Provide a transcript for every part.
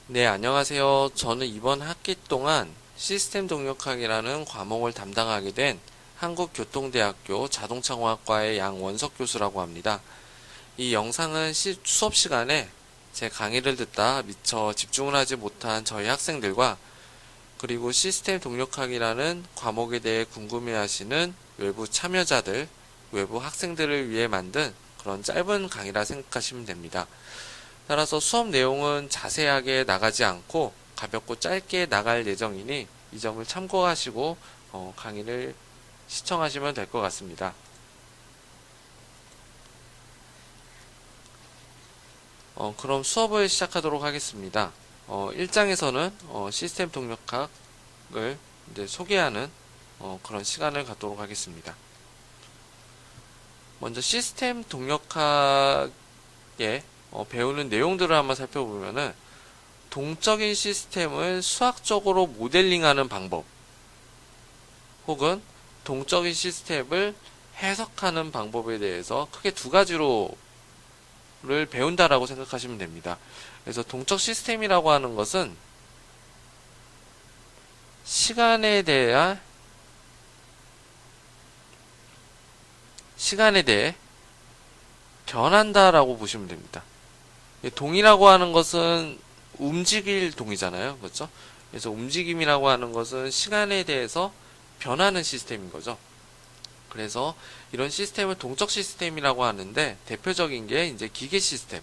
네, 안녕하세요. 저는 이번 학기 동안 시스템 동력학이라는 과목을 담당하게 된 한국교통대학교 자동차공학과의 양원석 교수라고 합니다. 이 영상은 수업 시간에 제 강의를 듣다 미처 집중을 하지 못한 저희 학생들과 그리고 시스템 동력학이라는 과목에 대해 궁금해하시는 외부 참여자들, 외부 학생들을 위해 만든 그런 짧은 강의라 생각하시면 됩니다. 따라서 수업 내용은 자세하게 나가지 않고 가볍고 짧게 나갈 예정이니 이 점을 참고하시고 강의를 시청하시면 될 것 같습니다. 그럼 수업을 시작하도록 하겠습니다. 1장에서는 시스템 동력학을 이제 소개하는 그런 시간을 갖도록 하겠습니다. 먼저 시스템 동력학의 배우는 내용들을 한번 살펴보면은 동적인 시스템을 수학적으로 모델링하는 방법 혹은 동적인 시스템을 해석하는 방법에 대해서 크게 두 가지로를 배운다라고 생각하시면 됩니다. 그래서 동적 시스템이라고 하는 것은 시간에 대해 변한다라고 보시면 됩니다. 동이라고 하는 것은 움직일 동이잖아요. 그렇죠? 그래서 움직임이라고 하는 것은 시간에 대해서 변하는 시스템인 거죠. 그래서 이런 시스템을 동적 시스템이라고 하는데 대표적인 게 이제 기계 시스템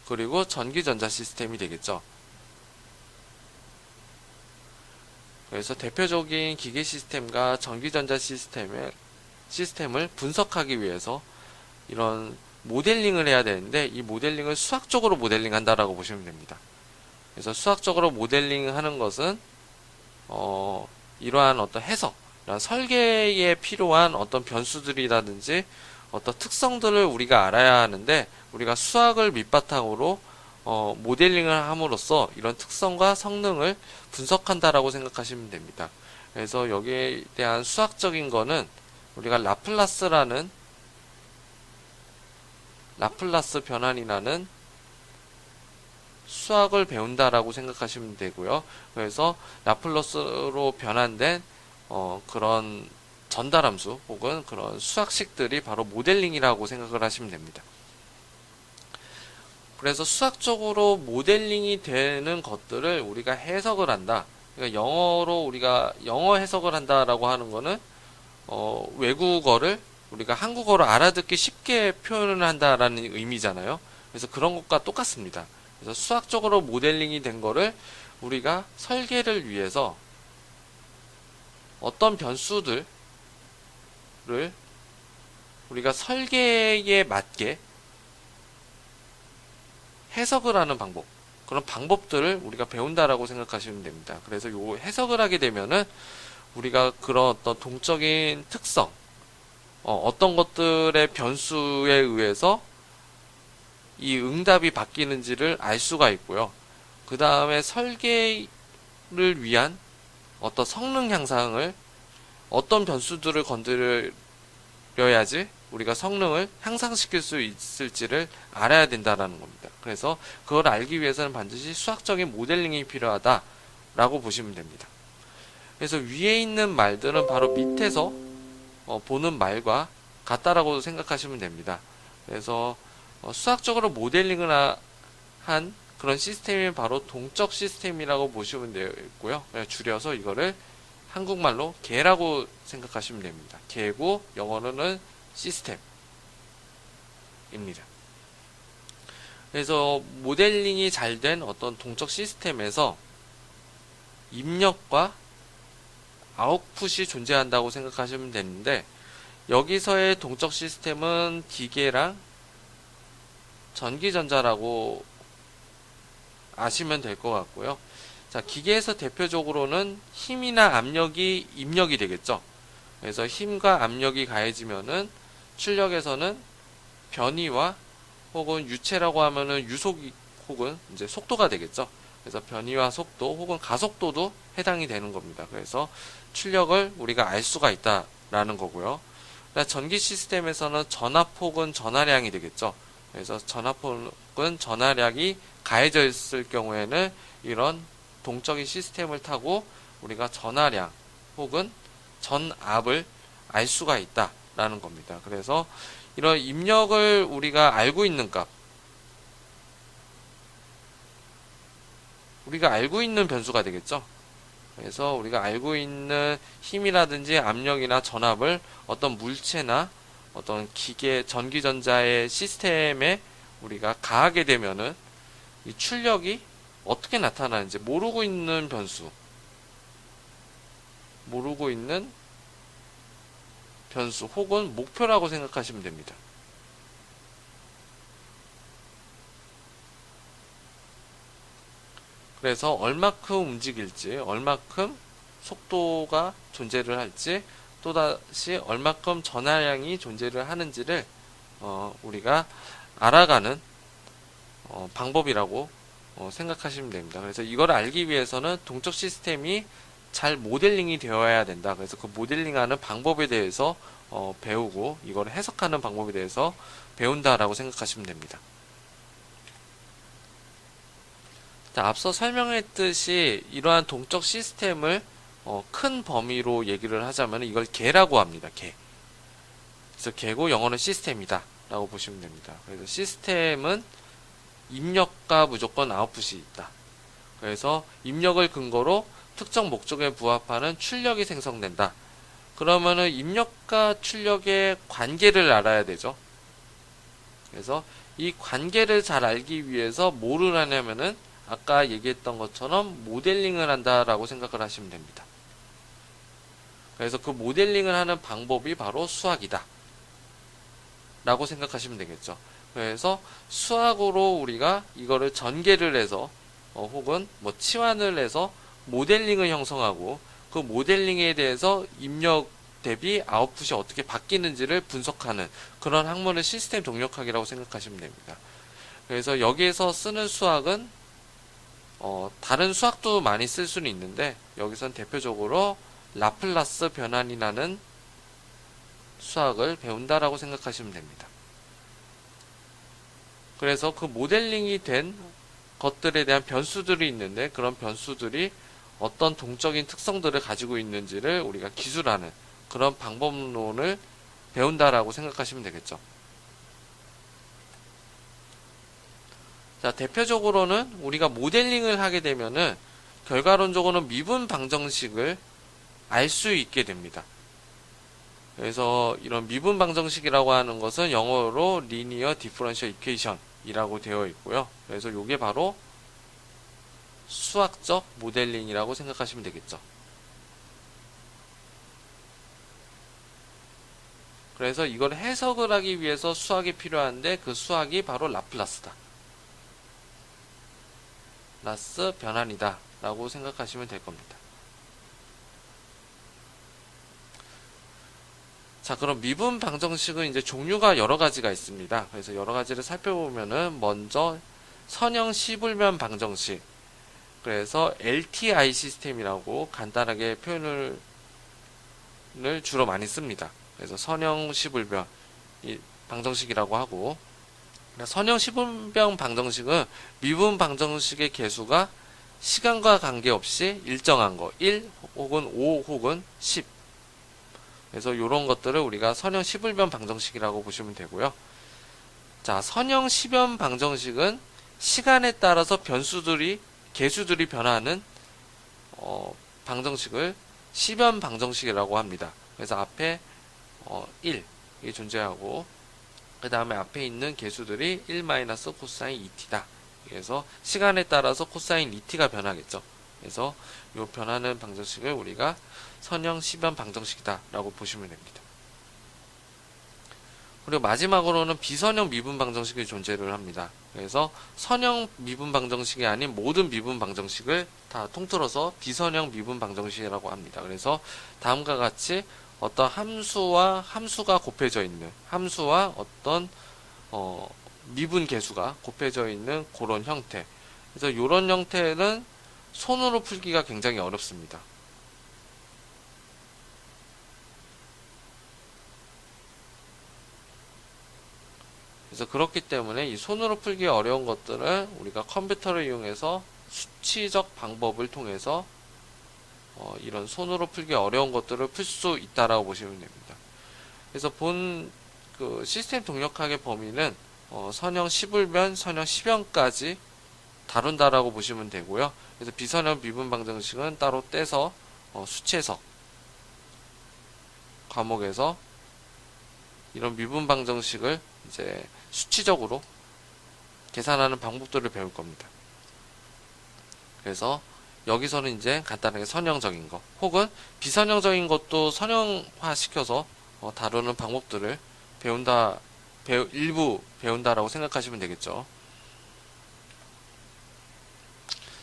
그리고 전기전자 시스템이 되겠죠. 그래서 대표적인 기계 시스템과 전기전자 시스템을 분석하기 위해서 이런 모델링을 해야 되는데 이 모델링을 수학적으로 모델링한다라고 보시면 됩니다. 그래서 수학적으로 모델링하는 것은 이러한 어떤 해석, 이러한 설계에 필요한 어떤 변수들이라든지 어떤 특성들을 우리가 알아야 하는데 우리가 수학을 밑바탕으로 모델링을 함으로써 이런 특성과 성능을 분석한다라고 생각하시면 됩니다. 그래서 여기에 대한 수학적인 거는 우리가 라플라스 변환이라는 수학을 배운다라고 생각하시면 되고요. 그래서 라플러스로 변환된 그런 전달함수 혹은 그런 수학식들이 바로 모델링이라고 생각을 하시면 됩니다. 그래서 수학적으로 모델링이 되는 것들을 우리가 해석을 한다. 그러니까 우리가 영어 해석을 한다라고 하는 거는 외국어를 우리가 한국어로 알아듣기 쉽게 표현을 한다라는 의미잖아요. 그래서 그런 것과 똑같습니다. 그래서 수학적으로 모델링이 된 거를 우리가 설계를 위해서 어떤 변수들을 우리가 설계에 맞게 해석을 하는 방법, 그런 방법들을 우리가 배운다라고 생각하시면 됩니다. 그래서 요 해석을 하게 되면은 우리가 그런 어떤 동적인 특성, 어떤 것들의 변수에 의해서 이 응답이 바뀌는지를 알 수가 있고요. 그 다음에 설계를 위한 어떤 성능 향상을 어떤 변수들을 건드려야지 우리가 성능을 향상시킬 수 있을지를 알아야 된다라는 겁니다. 그래서 그걸 알기 위해서는 반드시 수학적인 모델링이 필요하다라고 보시면 됩니다. 그래서 위에 있는 말들은 바로 밑에서 보는 말과 같다라고 생각하시면 됩니다. 그래서 수학적으로 모델링을 한 그런 시스템이 바로 동적 시스템이라고 보시면 되고요. 줄여서 이거를 한국말로 개라고 생각하시면 됩니다. 개고 영어로는 시스템입니다. 그래서 모델링이 잘 된 어떤 동적 시스템에서 입력과 아웃풋이 존재한다고 생각하시면 되는데 여기서의 동적 시스템은 기계랑 전기전자라고 아시면 될 것 같고요. 자, 기계에서 대표적으로는 힘이나 압력이 입력이 되겠죠. 그래서 힘과 압력이 가해지면은 출력에서는 변위와 혹은 유체라고 하면은 유속 혹은 이제 속도가 되겠죠. 그래서 변위와 속도 혹은 가속도도 해당이 되는 겁니다. 그래서 출력을 우리가 알 수가 있다라는 거고요. 전기 시스템에서는 전압 혹은 전하량이 되겠죠. 그래서 전압 혹은 전하량이 가해져 있을 경우에는 이런 동적인 시스템을 타고 우리가 전하량 혹은 전압을 알 수가 있다라는 겁니다. 그래서 이런 입력을 우리가 알고 있는 값, 우리가 알고 있는 변수가 되겠죠. 그래서 우리가 알고 있는 힘이라든지 압력이나 전압을 어떤 물체나 어떤 기계, 전기전자의 시스템에 우리가 가하게 되면은 이 출력이 어떻게 나타나는지 모르고 있는 변수, 모르고 있는 변수 혹은 목표라고 생각하시면 됩니다. 그래서 얼마큼 움직일지, 얼마큼 속도가 존재를 할지, 또다시 얼마큼 전하량이 존재를 하는지를 우리가 알아가는 방법이라고 생각하시면 됩니다. 그래서 이걸 알기 위해서는 동적 시스템이 잘 모델링이 되어야 된다. 그래서 그 모델링하는 방법에 대해서 배우고 이걸 해석하는 방법에 대해서 배운다라고 생각하시면 됩니다. 자, 앞서 설명했듯이 이러한 동적 시스템을 큰 범위로 얘기를 하자면 이걸 개라고 합니다. 개. 그래서 개고 영어는 시스템이다 라고 보시면 됩니다. 그래서 시스템은 입력과 무조건 아웃풋이 있다. 그래서 입력을 근거로 특정 목적에 부합하는 출력이 생성된다. 그러면은 입력과 출력의 관계를 알아야 되죠. 그래서 이 관계를 잘 알기 위해서 뭐를 하냐면은 아까 얘기했던 것처럼 모델링을 한다라고 생각을 하시면 됩니다. 그래서 그 모델링을 하는 방법이 바로 수학이다 라고 생각하시면 되겠죠. 그래서 수학으로 우리가 이거를 전개를 해서 혹은 뭐 치환을 해서 모델링을 형성하고 그 모델링에 대해서 입력 대비 아웃풋이 어떻게 바뀌는지를 분석하는 그런 학문을 시스템 동력학이라고 생각하시면 됩니다. 그래서 여기에서 쓰는 수학은 다른 수학도 많이 쓸 수는 있는데 여기선 대표적으로 라플라스 변환이라는 수학을 배운다라고 생각하시면 됩니다. 그래서 그 모델링이 된 것들에 대한 변수들이 있는데 그런 변수들이 어떤 동적인 특성들을 가지고 있는지를 우리가 기술하는 그런 방법론을 배운다라고 생각하시면 되겠죠. 자, 대표적으로는 우리가 모델링을 하게 되면은 결과론적으로는 미분 방정식을 알 수 있게 됩니다. 그래서 이런 미분 방정식이라고 하는 것은 영어로 리니어 디퍼런셜 이퀘이션이라고 되어 있고요. 그래서 이게 바로 수학적 모델링이라고 생각하시면 되겠죠. 그래서 이걸 해석을 하기 위해서 수학이 필요한데 그 수학이 바로 라플라스다. 라스 변환이다 라고 생각하시면 될 겁니다. 자, 그럼 미분 방정식은 이제 종류가 여러 가지가 있습니다. 그래서 여러 가지를 살펴보면은 먼저 선형 시불변 방정식, 그래서 LTI 시스템이라고 간단하게 표현을 주로 많이 씁니다. 그래서 선형 시불변 방정식이라고 하고, 선형 시불변 방정식은 미분 방정식의 개수가 시간과 관계없이 일정한 거 1 혹은 5 혹은 10, 그래서 이런 것들을 우리가 선형 시불변 방정식이라고 보시면 되고요. 자, 선형 시변 방정식은 시간에 따라서 개수들이 변하는 방정식을 시변 방정식이라고 합니다. 그래서 앞에 1이 존재하고 그 다음에 앞에 있는 개수들이 1 코사인 2t다. 그래서 시간에 따라서 코사인 2t가 변하겠죠. 그래서 이 변하는 방정식을 우리가 선형 시변 방정식이다 라고 보시면 됩니다. 그리고 마지막으로는 비선형 미분 방정식이 존재를 합니다. 그래서 선형 미분 방정식이 아닌 모든 미분 방정식을 다 통틀어서 비선형 미분 방정식이라고 합니다. 그래서 다음과 같이 어떤 함수가 곱해져 있는 함수와 어떤 미분 계수가 곱해져 있는 그런 형태. 그래서 이런 형태는 손으로 풀기가 굉장히 어렵습니다. 그래서 그렇기 때문에 이 손으로 풀기 어려운 것들을 우리가 컴퓨터를 이용해서 수치적 방법을 통해서 이런 손으로 풀기 어려운 것들을 풀 수 있다라고 보시면 됩니다. 그래서 본 그 시스템 동력학의 범위는 선형 10울변, 선형 10형까지 다룬다라고 보시면 되고요. 그래서 비선형 미분 방정식은 따로 떼서 수치해석 과목에서 이런 미분 방정식을 이제 수치적으로 계산하는 방법들을 배울 겁니다. 그래서 여기서는 이제 간단하게 선형적인 거 혹은 비선형적인 것도 선형화 시켜서 다루는 방법들을 일부 배운다라고 생각하시면 되겠죠.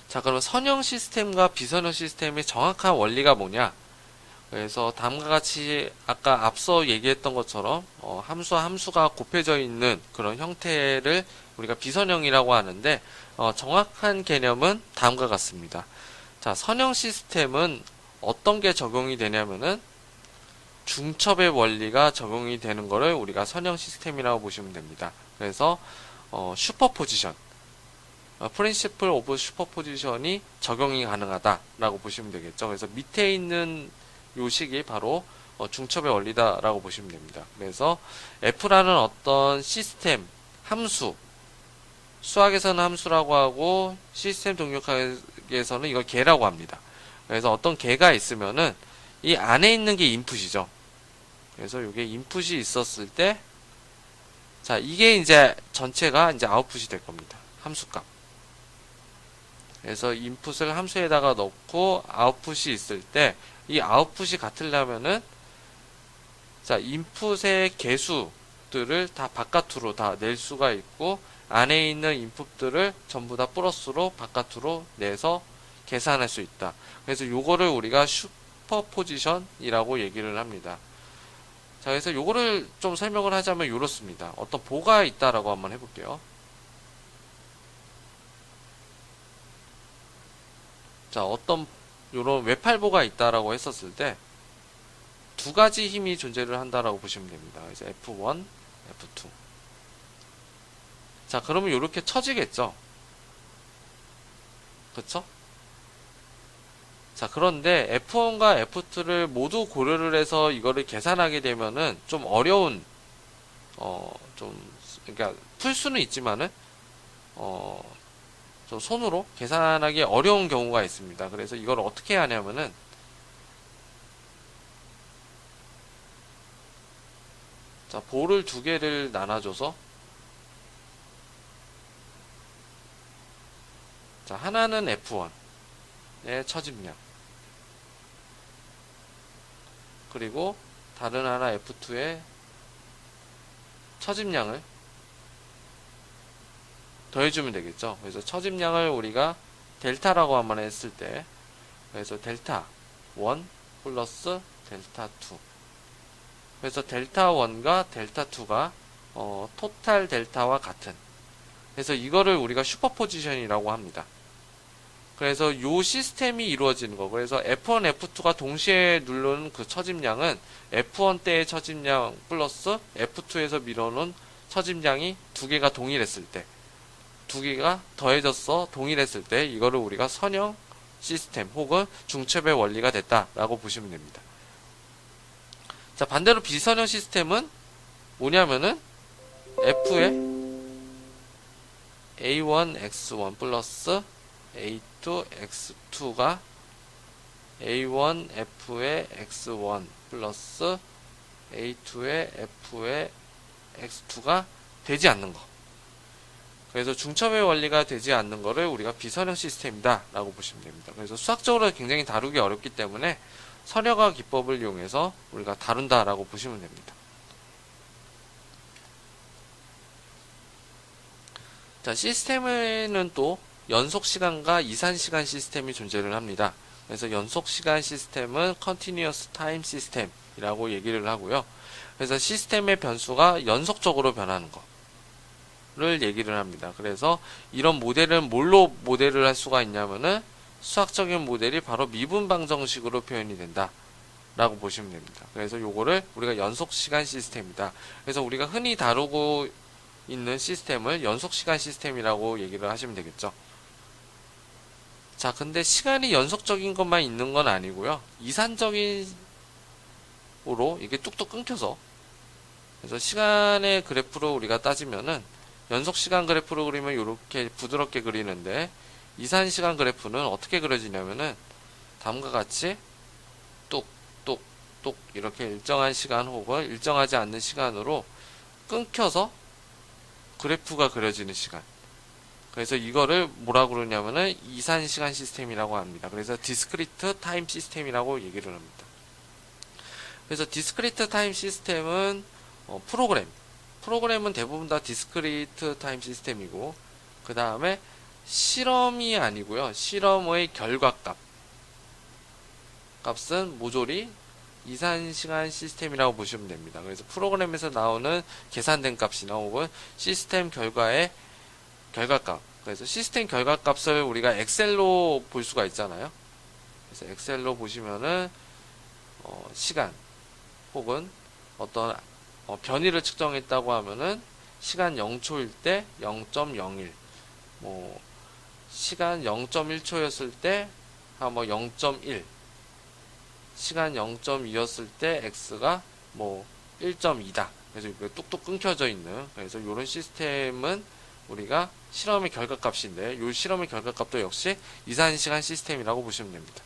자, 그러면 선형 시스템과 비선형 시스템의 정확한 원리가 뭐냐? 그래서 다음과 같이 아까 앞서 얘기했던 것처럼 함수와 함수가 곱해져 있는 그런 형태를 우리가 비선형이라고 하는데 정확한 개념은 다음과 같습니다. 자, 선형 시스템은 어떤 게 적용이 되냐면은 중첩의 원리가 적용이 되는 거를 우리가 선형 시스템이라고 보시면 됩니다. 그래서 슈퍼포지션, 프린시플 오브 슈퍼포지션이 적용이 가능하다라고 보시면 되겠죠. 그래서 밑에 있는 요식이 바로 중첩의 원리다라고 보시면 됩니다. 그래서 F라는 어떤 시스템, 함수, 수학에서는 함수라고 하고 시스템 동력학에서는 이걸 개라고 합니다. 그래서 어떤 개가 있으면은 이 안에 있는 게 인풋이죠. 그래서 이게 인풋이 있었을 때, 자, 이게 이제 전체가 이제 아웃풋이 될 겁니다. 함수값. 그래서 인풋을 함수에다가 넣고 아웃풋이 있을 때, 이 아웃풋이 같으려면은, 자, 인풋의 개수들을 다 바깥으로 다 낼 수가 있고, 안에 있는 인풋들을 전부 다 플러스로 바깥으로 내서 계산할 수 있다. 그래서 요거를 우리가 슈퍼포지션이라고 얘기를 합니다. 자, 그래서 요거를 좀 설명을 하자면 요렇습니다. 어떤 보가 있다라고 한번 해볼게요. 자, 어떤 요런 외팔보가 있다라고 했었을 때 두 가지 힘이 존재를 한다라고 보시면 됩니다. 그래서 F1, F2. 자, 그러면 요렇게 쳐지겠죠? 그쵸? 자, 그런데 F1과 F2를 모두 고려를 해서 이거를 계산하게 되면은 좀 어려운, 그러니까 풀 수는 있지만은, 좀 손으로 계산하기 어려운 경우가 있습니다. 그래서 이걸 어떻게 하냐면은, 자, 볼을 두 개를 나눠줘서, 자, 하나는 F1의 처짐량. 그리고 다른 하나 F2의 처짐량을 더해주면 되겠죠. 그래서 처짐량을 우리가 델타라고 한번 했을 때, 그래서 델타 1 플러스 델타 2. 그래서 델타 1과 델타 2가 토탈 델타와 같은. 그래서 이거를 우리가 슈퍼포지션이라고 합니다. 그래서 요 시스템이 이루어지는 거. 그래서 F1, F2가 동시에 누르는 그 처짐량은 F1 때의 처짐량 플러스 F2에서 밀어놓은 처짐량이 두 개가 동일했을 때, 두 개가 더해져서 동일했을 때 이거를 우리가 선형 시스템 혹은 중첩의 원리가 됐다라고 보시면 됩니다. 자, 반대로 비선형 시스템은 뭐냐면은 F의 A1X1 플러스 A2X2가 A1F의 X1 플러스 A2의 F의 X2가 되지 않는 거. 그래서 중첩의 원리가 되지 않는 거를 우리가 비선형 시스템이다 라고 보시면 됩니다. 그래서 수학적으로 굉장히 다루기 어렵기 때문에 선형화 기법을 이용해서 우리가 다룬다 라고 보시면 됩니다. 자, 시스템에는 또 연속시간과 이산시간 시스템이 존재를 합니다. 그래서 연속시간 시스템은 Continuous Time System이라고 얘기를 하고요. 그래서 시스템의 변수가 연속적으로 변하는 거를 얘기를 합니다. 그래서 이런 모델은 뭘로 모델을 할 수가 있냐면은 수학적인 모델이 바로 미분방정식으로 표현이 된다 라고 보시면 됩니다. 그래서 요거를 우리가 연속시간 시스템이다. 그래서 우리가 흔히 다루고 있는 시스템을 연속시간 시스템이라고 얘기를 하시면 되겠죠. 자, 근데 시간이 연속적인 것만 있는 건 아니고요. 이산적인 으로 이게 뚝뚝 끊겨서, 그래서 시간의 그래프로 우리가 따지면은 연속 시간 그래프로 그리면 이렇게 부드럽게 그리는데, 이산 시간 그래프는 어떻게 그려지냐면은 다음과 같이 뚝뚝뚝 이렇게 일정한 시간 혹은 일정하지 않는 시간으로 끊겨서 그래프가 그려지는 시간. 그래서 이거를 뭐라 그러냐면은 이산 시간 시스템이라고 합니다. 그래서 디스크리트 타임 시스템이라고 얘기를 합니다. 그래서 디스크리트 타임 시스템은 프로그램은 대부분 다 디스크리트 타임 시스템이고, 그 다음에 실험이 아니고요. 실험의 값은 모조리 이산시간 시스템이라고 보시면 됩니다. 그래서 프로그램에서 나오는 계산된 값이나 혹은 시스템 결과의 결과값, 그래서 시스템 결과값을 우리가 엑셀로 볼 수가 있잖아요. 그래서 엑셀로 보시면은 시간 혹은 어떤 변이를 측정했다고 하면은 시간 0초일 때 0.01, 뭐 시간 0.1초였을 때 뭐 0.1, 시간 0.2였을 때 x가 뭐 1.2다. 그래서 이거 뚝뚝 끊겨져 있는, 그래서 이런 시스템은 우리가 실험의 결과값인데, 이 실험의 결과값도 역시 이산시간 시스템이라고 보시면 됩니다.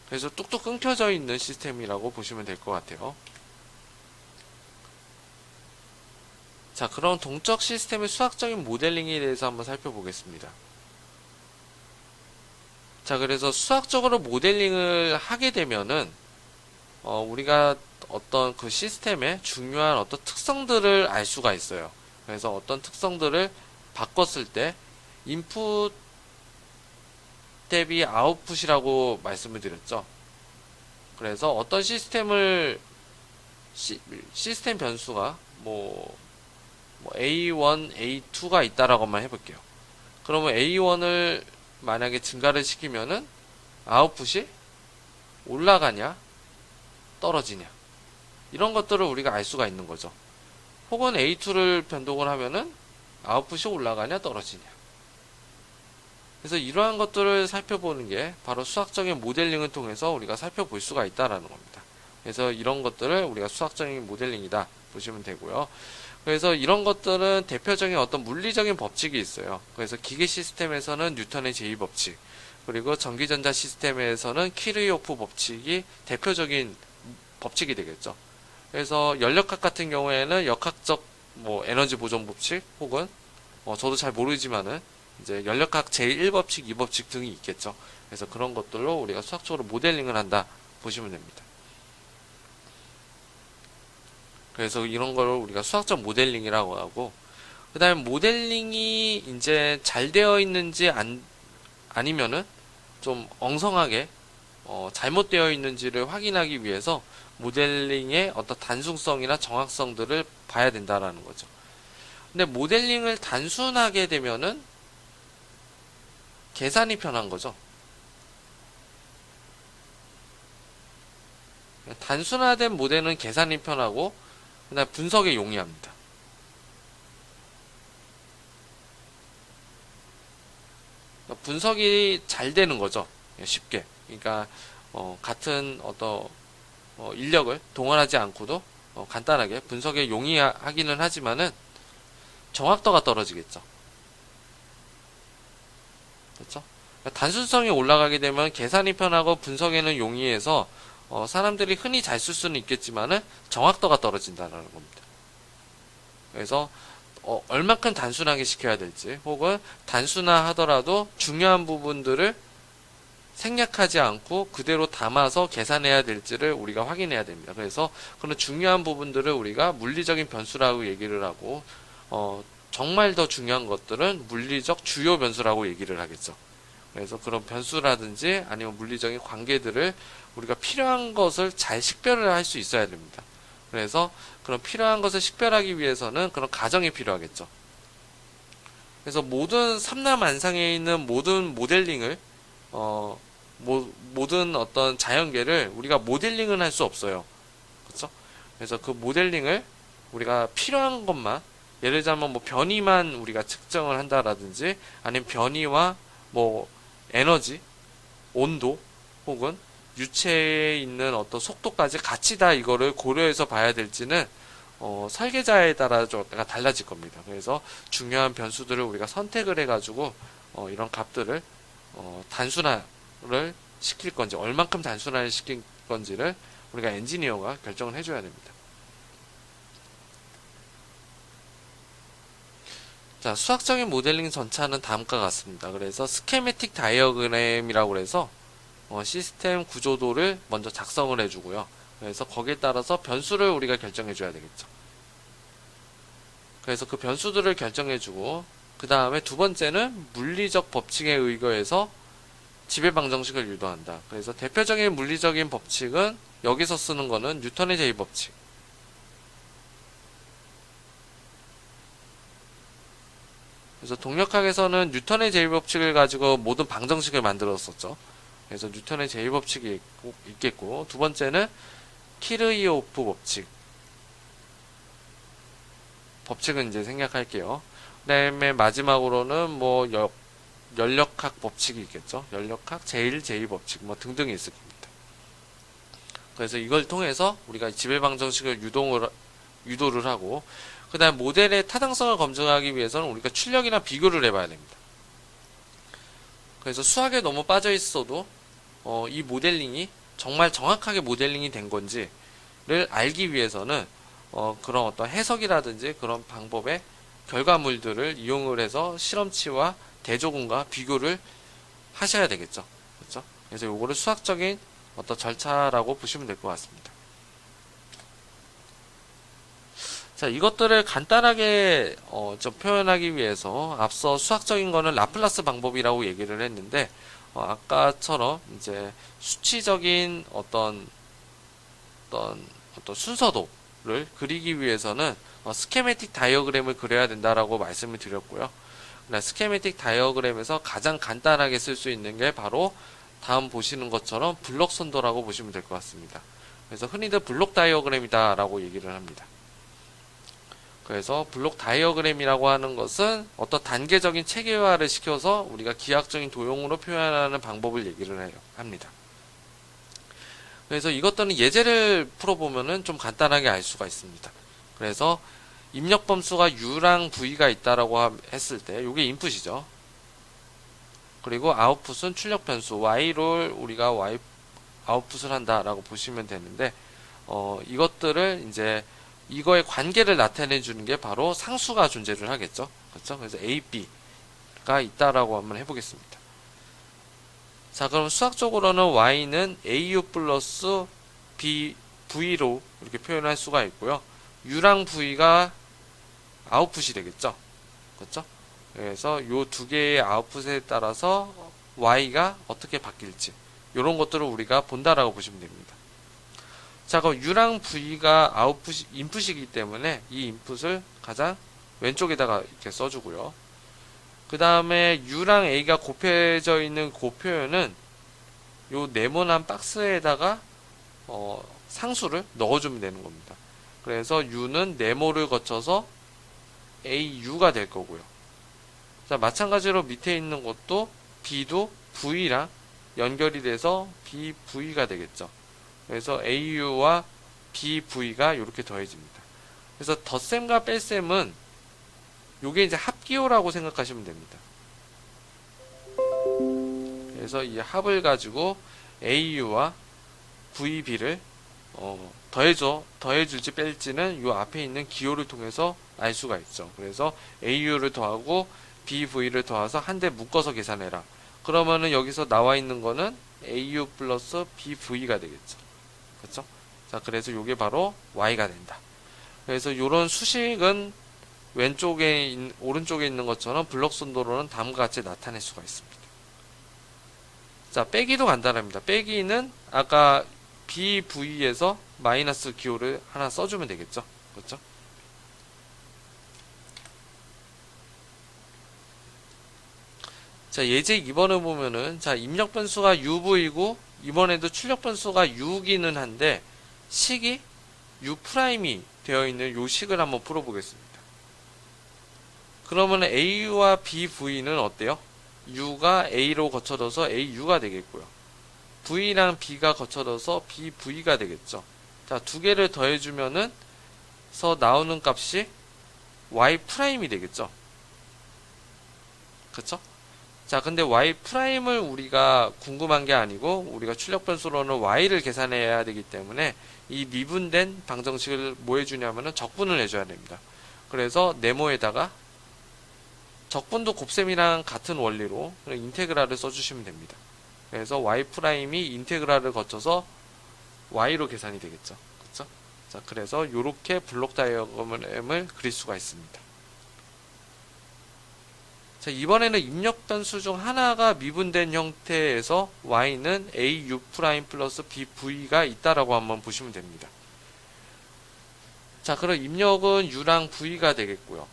그래서 뚝뚝 끊겨져 있는 시스템이라고 보시면 될 것 같아요. 자, 그럼 동적 시스템의 수학적인 모델링에 대해서 한번 살펴보겠습니다. 자, 그래서 수학적으로 모델링을 하게 되면은 우리가 어떤 그 시스템의 중요한 어떤 특성들을 알 수가 있어요. 그래서 어떤 특성들을 바꿨을 때 인풋 대비 아웃풋이라고 말씀을 드렸죠. 그래서 어떤 시스템을 시스템 변수가 뭐 A1, A2가 있다라고만 해볼게요. 그러면 A1을 만약에 증가를 시키면은 아웃풋이 올라가냐 떨어지냐, 이런 것들을 우리가 알 수가 있는 거죠. 혹은 A2를 변동을 하면은 아웃풋이 올라가냐 떨어지냐. 그래서 이러한 것들을 살펴보는 게 바로 수학적인 모델링을 통해서 우리가 살펴볼 수가 있다라는 겁니다. 그래서 이런 것들을 우리가 수학적인 모델링이다 보시면 되고요. 그래서 이런 것들은 대표적인 어떤 물리적인 법칙이 있어요. 그래서 기계 시스템에서는 뉴턴의 제2법칙, 그리고 전기전자 시스템에서는 키르호프 법칙이 대표적인 법칙이 되겠죠. 그래서 연력학 같은 경우에는 역학적 에너지 보존 법칙, 혹은 저도 잘 모르지만은 이제 연력학 제1법칙, 2법칙 등이 있겠죠. 그래서 그런 것들로 우리가 수학적으로 모델링을 한다 보시면 됩니다. 그래서 이런 거를 우리가 수학적 모델링이라고 하고, 그 다음에 모델링이 이제 잘 되어 있는지 아니면은 좀 엉성하게 잘못되어 있는지를 확인하기 위해서 모델링의 어떤 단순성이나 정확성들을 봐야 된다라는 거죠. 근데 모델링을 단순하게 되면은 계산이 편한 거죠. 단순화된 모델은 계산이 편하고, 그다음 분석에 용이합니다. 분석이 잘 되는 거죠. 쉽게. 그러니까 같은 어떤 인력을 동원하지 않고도 간단하게 분석에 용이하기는 하지만은 정확도가 떨어지겠죠. 그렇죠? 단순성이 올라가게 되면 계산이 편하고 분석에는 용이해서 사람들이 흔히 잘 쓸 수는 있겠지만은 정확도가 떨어진다는 겁니다. 그래서 얼마큼 단순하게 시켜야 될지, 혹은 단순화하더라도 중요한 부분들을 생략하지 않고 그대로 담아서 계산해야 될지를 우리가 확인해야 됩니다. 그래서 그런 중요한 부분들을 우리가 물리적인 변수라고 얘기를 하고, 정말 더 중요한 것들은 물리적 주요 변수라고 얘기를 하겠죠. 그래서 그런 변수라든지 아니면 물리적인 관계들을 우리가 필요한 것을 잘 식별을 할 수 있어야 됩니다. 그래서 그런 필요한 것을 식별하기 위해서는 그런 가정이 필요하겠죠. 그래서 모든 삼라만상에 있는 모든 모델링을 모든 어떤 자연계를 우리가 모델링은 할 수 없어요. 그렇죠? 그래서 그 모델링을 우리가 필요한 것만 예를 들자면 뭐 변이만 우리가 측정을 한다라든지 아니면 변이와 뭐 에너지, 온도 혹은 유체에 있는 어떤 속도까지 같이 다 이거를 고려해서 봐야 될지는 설계자에 따라가 달라질 겁니다. 그래서 중요한 변수들을 우리가 선택을 해가지고 이런 값들을 단순화를 시킬 건지 얼만큼 단순화를 시킬 건지를 우리가 엔지니어가 결정을 해줘야 됩니다. 자, 수학적인 모델링 전차는 다음과 같습니다. 그래서 스케매틱 다이어그램이라고 해서 시스템 구조도를 먼저 작성을 해주고요. 그래서 거기에 따라서 변수를 우리가 결정해줘야 되겠죠. 그래서 그 변수들을 결정해주고 그 다음에 두 번째는 물리적 법칙에 의거해서 지배 방정식을 유도한다. 그래서 대표적인 물리적인 법칙은 여기서 쓰는 거는 뉴턴의 제2법칙. 그래서 동력학에서는 뉴턴의 제2법칙을 가지고 모든 방정식을 만들었었죠. 그래서 뉴턴의 제2법칙이 있겠고, 두 번째는 키르이오프 법칙. 법칙은 이제 생략할게요. 그 다음에 마지막으로는 뭐 연력학 법칙이 있겠죠. 연력학 제1, 제2법칙 뭐 등등이 있을 겁니다. 그래서 이걸 통해서 우리가 지배방정식을 유도를 하고 그 다음 모델의 타당성을 검증하기 위해서는 우리가 출력이나 비교를 해봐야 됩니다. 그래서 수학에 너무 빠져 있어도 이 모델링이 정말 정확하게 모델링이 된 건지를 알기 위해서는 그런 어떤 해석이라든지 그런 방법의 결과물들을 이용을 해서 실험치와 대조군과 비교를 하셔야 되겠죠. 그렇죠? 그래서 요거를 수학적인 어떤 절차라고 보시면 될 것 같습니다. 자, 이것들을 간단하게 좀 표현하기 위해서 앞서 수학적인 거는 라플라스 방법이라고 얘기를 했는데 아까처럼 이제 수치적인 어떤 순서도를 그리기 위해서는 스케매틱 다이어그램을 그려야 된다라고 말씀을 드렸고요. 스케매틱 다이어그램에서 가장 간단하게 쓸 수 있는 게 바로 다음 보시는 것처럼 블록 선도라고 보시면 될 것 같습니다. 그래서 흔히들 블록 다이어그램이다 라고 얘기를 합니다. 그래서 블록 다이어그램이라고 하는 것은 어떤 단계적인 체계화를 시켜서 우리가 기하학적인 도형으로 표현하는 방법을 얘기를 합니다. 그래서 이것들은 예제를 풀어보면은 좀 간단하게 알 수가 있습니다. 그래서 입력 범수가 U랑 V가 있다라고 했을 때 이게 인풋이죠. 그리고 아웃풋은 출력 변수 Y를 우리가 Y 아웃풋을 한다라고 보시면 되는데 이것들을 이제 이거의 관계를 나타내 주는 게 바로 상수가 존재를 하겠죠. 그렇죠? 그래서 A, B가 있다라고 한번 해보겠습니다. 자, 그럼 수학적으로는 Y는 AU 플러스 B, V로 이렇게 표현할 수가 있고요. U랑 V가 아웃풋이 되겠죠. 그렇죠? 그래서 요 두 개의 아웃풋에 따라서 Y가 어떻게 바뀔지 이런 것들을 우리가 본다라고 보시면 됩니다. 자, 그럼 U랑 V가 인풋이기 때문에 이 인풋을 가장 왼쪽에다가 이렇게 써주고요. 그 다음에 U랑 A가 곱해져 있는 그 표현은 요 네모난 박스에다가 상수를 넣어주면 되는 겁니다. 그래서 U는 네모를 거쳐서 AU가 될 거고요. 자, 마찬가지로 밑에 있는 것도 B도 V랑 연결이 돼서 BV가 되겠죠. 그래서 AU와 BV가 이렇게 더해집니다. 그래서 덧셈과 뺄셈은 요게 이제 합기호라고 생각하시면 됩니다. 그래서 이 합을 가지고 AU와 VB를 더해줄지 뺄지는 요 앞에 있는 기호를 통해서 알 수가 있죠. 그래서 AU를 더하고 BV를 더해서 한 대 묶어서 계산해라. 그러면은 여기서 나와 있는 거는 AU 플러스 BV가 되겠죠. 그렇죠? 자, 그래서 요게 바로 Y가 된다. 그래서 요런 수식은 오른쪽에 있는 것처럼 블록 선도로는 다음과 같이 나타낼 수가 있습니다. 자, 빼기도 간단합니다. 빼기는 아까 BV에서 마이너스 기호를 하나 써주면 되겠죠. 그렇죠? 자, 예제 2번을 보면은, 자, 입력 변수가 UV이고, 이번에도 출력 변수가 U기는 한데, 식이 U''이 되어 있는 요 식을 한번 풀어보겠습니다. 그러면 AU와 BV는 어때요? U가 A로 거쳐져서 AU가 되겠고요. V랑 B가 거쳐져서 BV가 되겠죠. 자, 두 개를 더해주면은 서 나오는 값이 Y 프라임이 되겠죠. 그쵸? 자, 근데 Y 프라임을 우리가 궁금한 게 아니고 우리가 출력 변수로는 Y를 계산해야 되기 때문에 이 미분된 방정식을 뭐 해주냐면은 적분을 해줘야 됩니다. 그래서 네모에다가 적분도 곱셈이랑 같은 원리로 인테그랄을 써주시면 됩니다. 그래서 Y 프라임이 인테그랄을 거쳐서 Y로 계산이 되겠죠. 그쵸? 자, 그래서 이렇게 블록 다이어그램을 그릴 수가 있습니다. 자, 이번에는 입력 변수 중 하나가 미분된 형태에서 y는 au 프라임 플러스 bv가 있다라고 한번 보시면 됩니다. 자, 그럼 입력은 u랑 v가 되겠고요.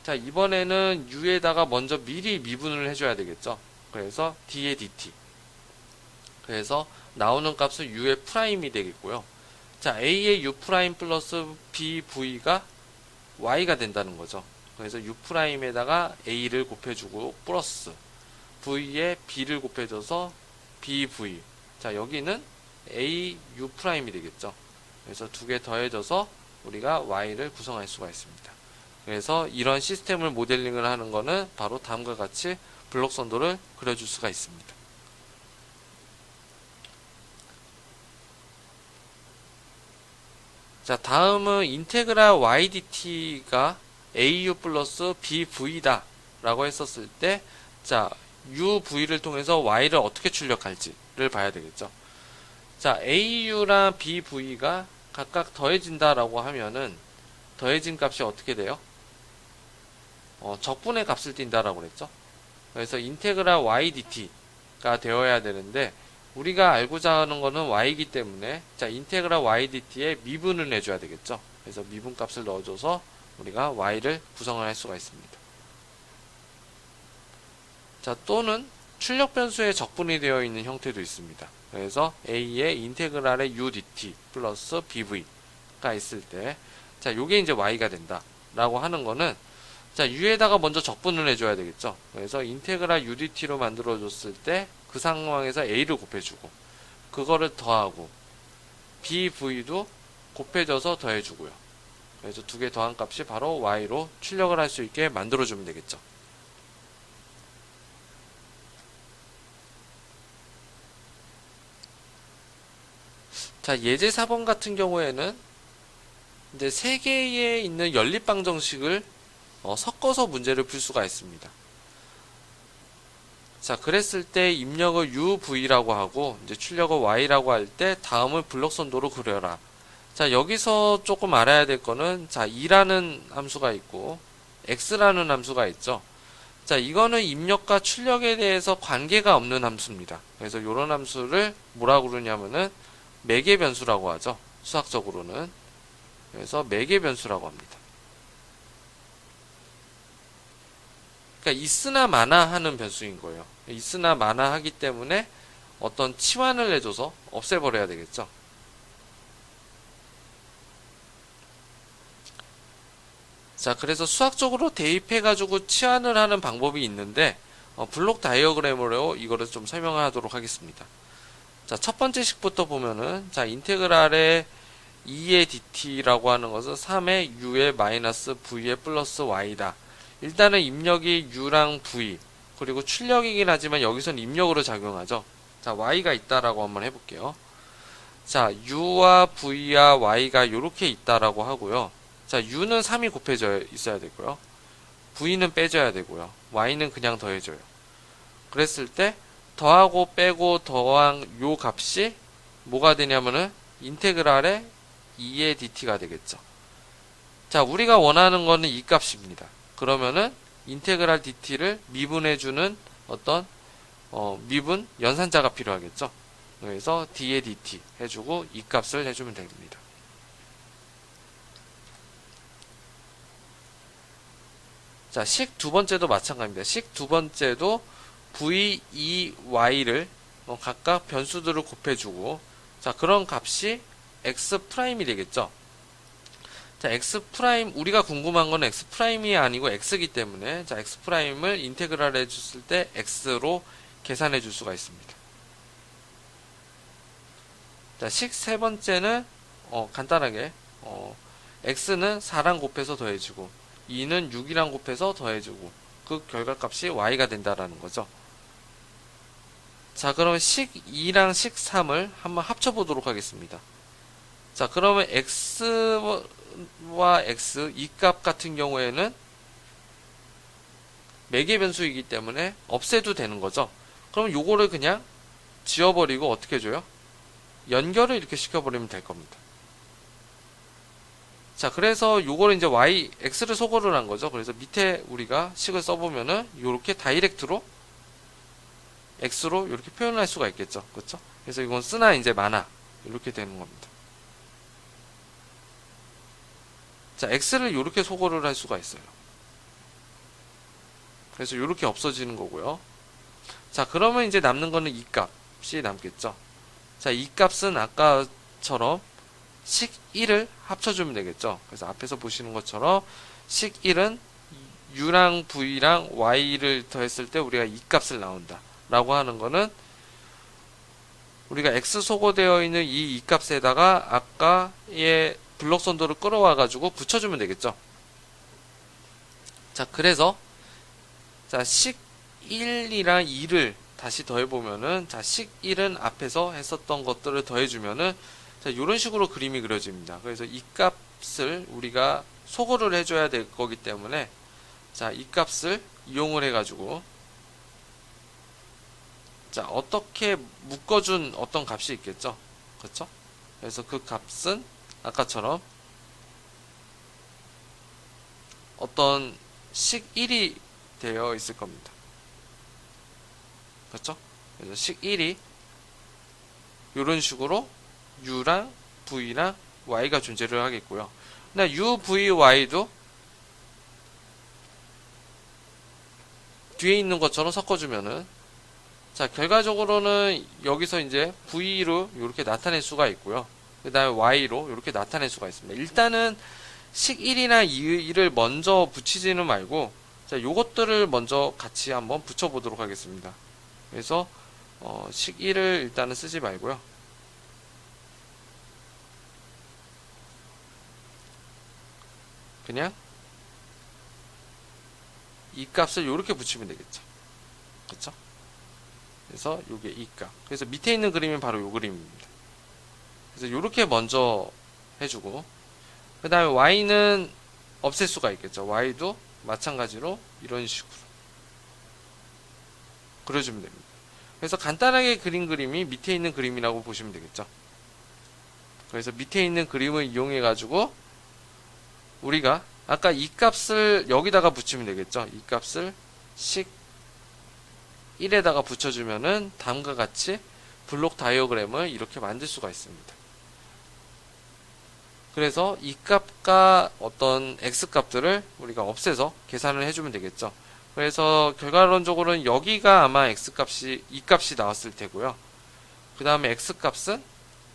자, 이번에는 u에다가 먼저 미리 미분을 해줘야 되겠죠. 그래서 d에 dt. 그래서 나오는 값은 u의 프라임이 되겠고요. 자, a의 u 프라임 플러스 bv가 y가 된다는 거죠. 그래서 u'에다가 a를 곱해주고 플러스 v에 b를 곱해줘서 bv. 자, 여기는 a u'이 되겠죠. 그래서 두 개 더해져서 우리가 y를 구성할 수가 있습니다. 그래서 이런 시스템을 모델링을 하는 거는 바로 다음과 같이 블록 선도를 그려줄 수가 있습니다. 자, 다음은 인테그랄 ydt가 au 플러스 bv다 라고 했었을 때, 자, uv를 통해서 y를 어떻게 출력할지를 봐야 되겠죠. 자, au랑 bv가 각각 더해진다 라고 하면은 더해진 값이 어떻게 돼요? 적분의 값을 띈다 라고 그랬죠. 그래서 인테그랄 ydt가 되어야 되는데 우리가 알고자 하는 거는 y이기 때문에, 자, 인테그랄 ydt에 미분을 해줘야 되겠죠. 그래서 미분 값을 넣어줘서 우리가 y를 구성을 할 수가 있습니다. 자, 또는 출력 변수에 적분이 되어 있는 형태도 있습니다. 그래서 a의 인테그랄의 udt 플러스 bv가 있을 때, 자, 요게 이제 y가 된다 라고 하는 거는, 자, u에다가 먼저 적분을 해줘야 되겠죠. 그래서 인테그랄 udt로 만들어줬을 때 그 상황에서 a를 곱해주고 그거를 더하고 bv도 곱해져서 더해주고요. 그래서 두 개 더한 값이 바로 y로 출력을 할 수 있게 만들어주면 되겠죠. 자, 예제 4번 같은 경우에는 이제 세 개에 있는 연립방정식을 섞어서 문제를 풀 수가 있습니다. 자, 그랬을 때 입력을 uv라고 하고 이제 출력을 y라고 할 때 다음을 블록 선도로 그려라. 자, 여기서 조금 알아야 될 거는, 자, 2라는 함수가 있고 x라는 함수가 있죠. 자, 이거는 입력과 출력에 대해서 관계가 없는 함수입니다. 그래서 이런 함수를 뭐라고 그러냐면은 매개 변수라고 하죠. 수학적으로는. 그래서 매개 변수라고 합니다. 그러니까 있으나 마나 하는 변수인 거예요. 있으나 마나 하기 때문에 어떤 치환을 해줘서 없애버려야 되겠죠. 자, 그래서 수학적으로 대입해가지고 치환을 하는 방법이 있는데, 블록 다이어그램으로 이거를 좀 설명을 하도록 하겠습니다. 자, 첫 번째 식부터 보면은, 자, 인테그랄의 2의 dt라고 하는 것은 3의 u의 마이너스 v의 플러스 y다. 일단은 입력이 u랑 v, 그리고 출력이긴 하지만 여기선 입력으로 작용하죠. 자, y가 있다라고 한번 해볼게요. 자, u와 v와 y가 이렇게 있다라고 하고요. 자, u는 3이 곱해져 있어야 되고요. v는 빼줘야 되고요. y는 그냥 더해줘요. 그랬을 때 더하고 빼고 더한 요 값이 뭐가 되냐면은 인테그랄의 2의 dt가 되겠죠. 자, 우리가 원하는 거는 이 값입니다. 그러면은 인테그랄 dt를 미분해주는 어떤 미분 연산자가 필요하겠죠. 그래서 d의 dt 해주고 이 값을 해주면 됩니다. 자, 식 두 번째도 마찬가지입니다. 식 두 번째도 v, e, y를 각각 변수들을 곱해주고, 자, 그런 값이 x 프라임이 되겠죠. 자, x 프라임, 우리가 궁금한 건 x 프라임이 아니고 x이기 때문에, 자, x 프라임을 인테그랄 해줬을 때 x로 계산해 줄 수가 있습니다. 자, 식 세 번째는, 간단하게, x는 4랑 곱해서 더해주고, 2는 6이랑 곱해서 더해주고, 그 결과값이 y가 된다라는 거죠. 자, 그러면 식 2랑 식 3을 한번 합쳐보도록 하겠습니다. 자, 그러면 x와 x, 이 값 같은 경우에는 매개 변수이기 때문에 없애도 되는 거죠. 그럼 요거를 그냥 지워버리고 어떻게 해줘요? 연결을 이렇게 시켜버리면 될 겁니다. 자, 그래서 요거를 이제 x를 소거를 한 거죠. 그래서 밑에 우리가 식을 써보면은 요렇게 다이렉트로 x로 이렇게 표현할 수가 있겠죠. 그렇죠? 그래서 이건 쓰나 이제 마나 이렇게 되는 겁니다. 자, x를 이렇게 소거를 할 수가 있어요. 그래서 이렇게 없어지는 거고요. 자, 그러면 이제 남는 거는 이 값이 남겠죠. 자, 이 값은 아까처럼 식 1을 합쳐주면 되겠죠. 그래서 앞에서 보시는 것처럼 식 1은 u랑 v랑 y를 더했을 때 우리가 이 값을 나온다 라고 하는 거는 우리가 x 소거되어 있는 이 값에다가 아까의 블록선도를 끌어와 가지고 붙여주면 되겠죠. 자, 그래서 자, 식 1이랑 2를 다시 더해보면은, 자, 식 1은 앞에서 했었던 것들을 더해주면은, 자, 요런 식으로 그림이 그려집니다. 그래서 이 값을 우리가 소거를 해줘야 될 거기 때문에, 자, 이 값을 이용을 해가지고, 자, 어떻게 묶어준 어떤 값이 있겠죠? 그렇죠? 그래서 그 값은 아까처럼 어떤 식 1이 되어 있을 겁니다. 그렇죠? 그래서 식 1이 이런 식으로 u랑 v랑 y가 존재를 하겠고요. 근데 u, v, y도 뒤에 있는 것처럼 섞어주면은, 자, 결과적으로는 여기서 이제 v로 이렇게 나타낼 수가 있고요. 그 다음에 y로 이렇게 나타낼 수가 있습니다. 일단은 식 1이나 2를 먼저 붙이지는 말고, 자, 요것들을 먼저 같이 한번 붙여보도록 하겠습니다. 그래서 식 1을 일단은 쓰지 말고요. 그냥 이 값을 이렇게 붙이면 되겠죠. 그렇죠? 그래서 요게 이 값. 그래서 밑에 있는 그림은 바로 요 그림입니다. 그래서 요렇게 먼저 해주고, 그 다음에 y는 없앨 수가 있겠죠. y도 마찬가지로 이런 식으로 그려주면 됩니다. 그래서 간단하게 그린 그림이 밑에 있는 그림이라고 보시면 되겠죠. 그래서 밑에 있는 그림을 이용해 가지고 우리가 아까 이 값을 여기다가 붙이면 되겠죠. 이 값을 식 1에다가 붙여주면은 다음과 같이 블록 다이어그램을 이렇게 만들 수가 있습니다. 그래서 이 값과 어떤 x 값들을 우리가 없애서 계산을 해주면 되겠죠. 그래서 결과론적으로는 여기가 아마 x 값이 이 값이 나왔을 테고요. 그 다음에 x 값은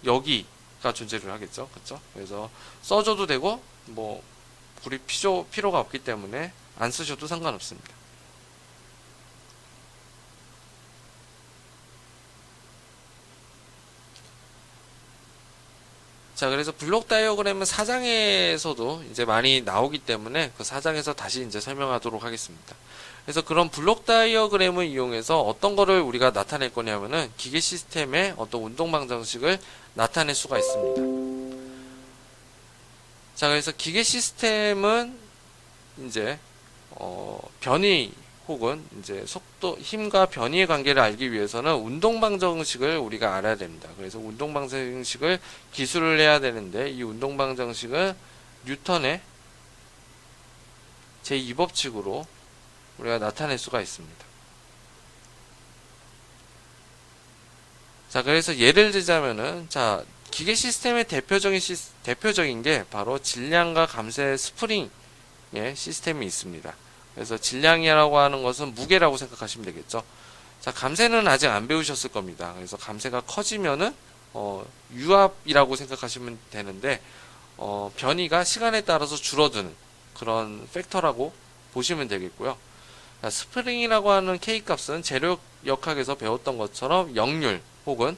여기가 존재를 하겠죠. 그렇죠? 그래서 써줘도 되고 뭐 우리 필요가 없기 때문에 안 쓰셔도 상관없습니다. 자, 그래서 블록 다이어그램은 4장에서도 이제 많이 나오기 때문에 그 4장에서 다시 이제 설명하도록 하겠습니다. 그래서 그런 블록 다이어그램을 이용해서 어떤 거를 우리가 나타낼 거냐면은 기계 시스템의 어떤 운동 방정식을 나타낼 수가 있습니다. 자, 그래서 기계 시스템은 이제 변이 혹은 이제 속도, 힘과 변이의 관계를 알기 위해서는 운동 방정식을 우리가 알아야 됩니다. 그래서 운동 방정식을 기술을 해야 되는데 이 운동 방정식은 뉴턴의 제2법칙으로 우리가 나타낼 수가 있습니다. 자, 그래서 예를 들자면은 자, 기계 시스템의 대표적인 게 바로 질량과 감쇄 스프링의 시스템이 있습니다. 그래서 질량이라고 하는 것은 무게라고 생각하시면 되겠죠. 자, 감쇄는 아직 안 배우셨을 겁니다. 그래서 감쇄가 커지면은 유압이라고 생각하시면 되는데 변이가 시간에 따라서 줄어드는 그런 팩터라고 보시면 되겠고요. 스프링이라고 하는 K값은 재료역학에서 배웠던 것처럼 역률 혹은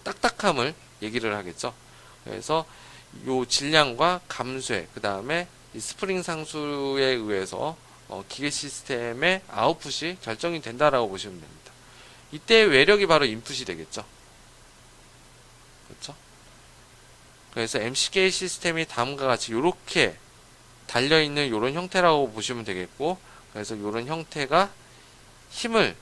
딱딱함을 얘기를 하겠죠. 그래서 요 질량과 감쇄, 그 다음에 이 스프링 상수에 의해서 기계 시스템의 아웃풋이 결정이 된다라고 보시면 됩니다. 이때 외력이 바로 인풋이 되겠죠. 그렇죠? 그래서 MCK 시스템이 다음과 같이 이렇게 달려있는 이런 형태라고 보시면 되겠고, 그래서 이런 형태가 힘을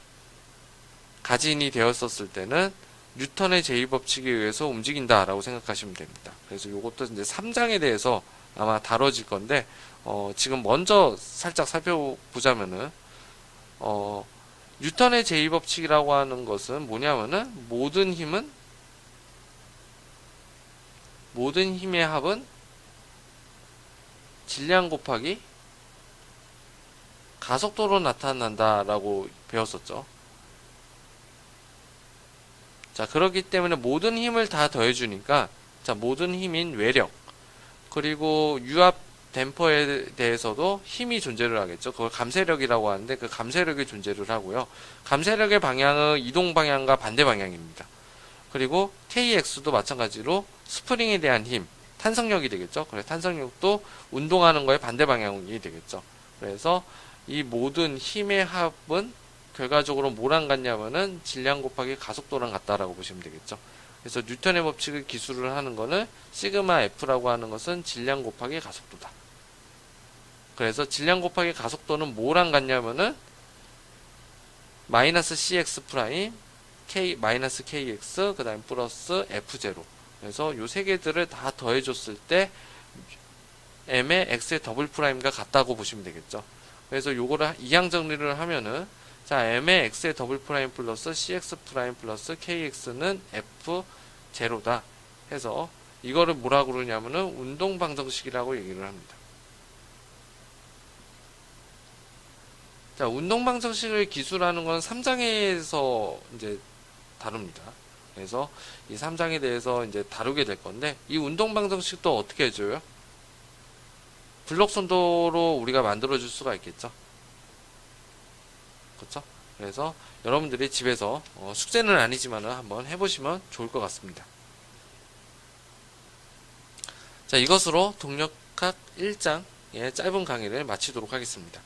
가진이 되었었을 때는 뉴턴의 제2법칙에 의해서 움직인다라고 생각하시면 됩니다. 그래서 이것도 이제 3장에 대해서 아마 다뤄질 건데, 지금 먼저 살짝 살펴보자면은, 뉴턴의 제2법칙이라고 하는 것은 뭐냐면은, 모든 힘의 합은 질량 곱하기 가속도로 나타난다라고 배웠었죠. 자, 그렇기 때문에 모든 힘을 다 더해주니까, 자, 모든 힘인 외력, 그리고 유압 댐퍼에 대해서도 힘이 존재를 하겠죠. 그걸 감쇄력이라고 하는데, 그 감쇄력이 존재를 하고요. 감쇄력의 방향은 이동 방향과 반대 방향입니다. 그리고 KX도 마찬가지로 스프링에 대한 힘, 탄성력이 되겠죠. 그래서 탄성력도 운동하는 거에 반대 방향이 되겠죠. 그래서 이 모든 힘의 합은 결과적으로 뭐랑 같냐면은 질량 곱하기 가속도랑 같다라고 보시면 되겠죠. 그래서 뉴턴의 법칙을 기술을 하는 거는 시그마 F라고 하는 것은 질량 곱하기 가속도다. 그래서 질량 곱하기 가속도는 뭐랑 같냐면은 마이너스 CX 프라임, K, 마이너스 KX, 그 다음에 플러스 F0. 그래서 요 세 개들을 다 더해줬을 때 M의 X의 더블 프라임과 같다고 보시면 되겠죠. 그래서 요거를 이항 정리를 하면은, 자, M의 X의 더블 프라임 플러스 CX 프라임 플러스 KX는 F0다 해서 이거를 뭐라고 그러냐면은 운동 방정식이라고 얘기를 합니다. 자, 운동 방정식을 기술하는 건 3장에서 이제 다룹니다. 그래서 이 3장에 대해서 이제 다루게 될 건데, 이 운동 방정식도 어떻게 해줘요? 블록 선도로 우리가 만들어줄 수가 있겠죠. 그렇죠? 그래서 여러분들이 집에서 숙제는 아니지만은 한번 해보시면 좋을 것 같습니다. 자, 이것으로 동력학 1장의 짧은 강의를 마치도록 하겠습니다.